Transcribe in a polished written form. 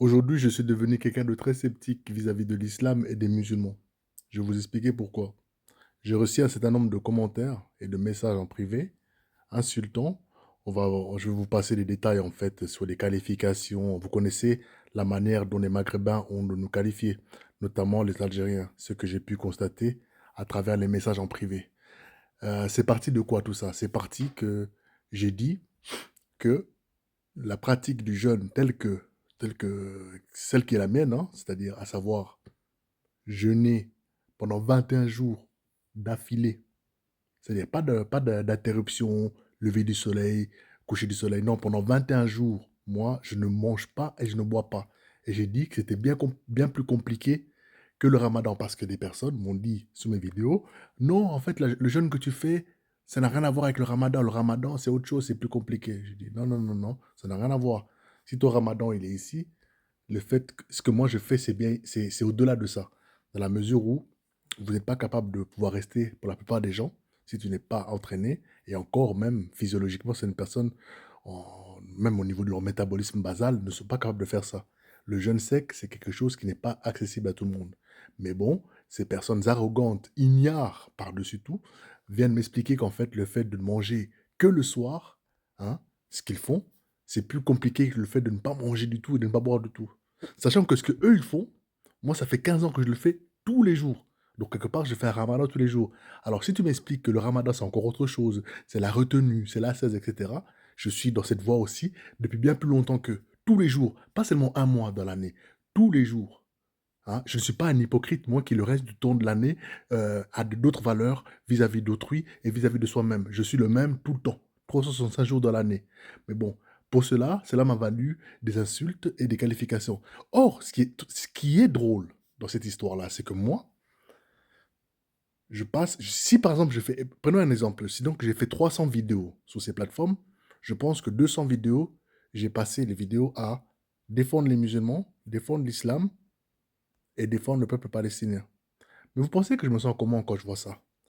Aujourd'hui, je suis devenu quelqu'un de très sceptique vis-à-vis de l'islam et des musulmans. Je vais vous expliquer pourquoi. J'ai reçu un certain nombre de commentaires et de messages en privé insultants. Je vais vous passer les détails en fait sur les qualifications. Vous connaissez la manière dont les Maghrébins ont de nous qualifier, notamment les Algériens, ce que j'ai pu constater à travers les messages en privé. C'est parti de quoi tout ça? C'est parti que j'ai dit que la pratique du jeûne telle que celle qui est la mienne, hein, c'est-à-dire à savoir jeûner pendant 21 jours d'affilée, c'est-à-dire d'interruption, lever du soleil, coucher du soleil, non, pendant 21 jours, moi, je ne mange pas et je ne bois pas. Et j'ai dit que c'était bien plus compliqué que le ramadan parce que des personnes m'ont dit sous mes vidéos, non, en fait, le jeûne que tu fais, ça n'a rien à voir avec le ramadan. Le ramadan, c'est autre chose, c'est plus compliqué. Je dis, non, non, non, non, ça n'a rien à voir. Si ton ramadan, il est ici, ce que moi je fais, c'est bien, c'est au-delà de ça. Dans la mesure où vous n'êtes pas capable de pouvoir rester, pour la plupart des gens, si tu n'es pas entraîné, et encore même physiologiquement, c'est une personne, même au niveau de leur métabolisme basal, ne sont pas capables de faire ça. Le jeûne sec, c'est quelque chose qui n'est pas accessible à tout le monde. Mais bon, ces personnes arrogantes, ignares par-dessus tout, viennent m'expliquer qu'en fait, le fait de ne manger que le soir, hein, ce qu'ils font, c'est plus compliqué que le fait de ne pas manger du tout et de ne pas boire du tout. Sachant que ce que eux ils font, moi ça fait 15 ans que je le fais tous les jours. Donc quelque part, je fais un ramadan tous les jours. Alors si tu m'expliques que le ramadan c'est encore autre chose, c'est la retenue, c'est l'ascèse, etc. Je suis dans cette voie aussi depuis bien plus longtemps que tous les jours, pas seulement un mois dans l'année, tous les jours. Hein. Je ne suis pas un hypocrite, moi qui le reste du temps de l'année a d'autres valeurs vis-à-vis d'autrui et vis-à-vis de soi-même. Je suis le même tout le temps, 365 jours dans l'année. Mais bon, pour cela m'a valu des insultes et des qualifications. Or, ce qui est drôle dans cette histoire-là, c'est que moi, si par exemple prenons un exemple, si donc j'ai fait 300 vidéos sur ces plateformes, je pense que 200 vidéos, j'ai passé les vidéos à défendre les musulmans, défendre l'islam et défendre le peuple palestinien. Mais vous pensez que je me sens comment quand je vois ça?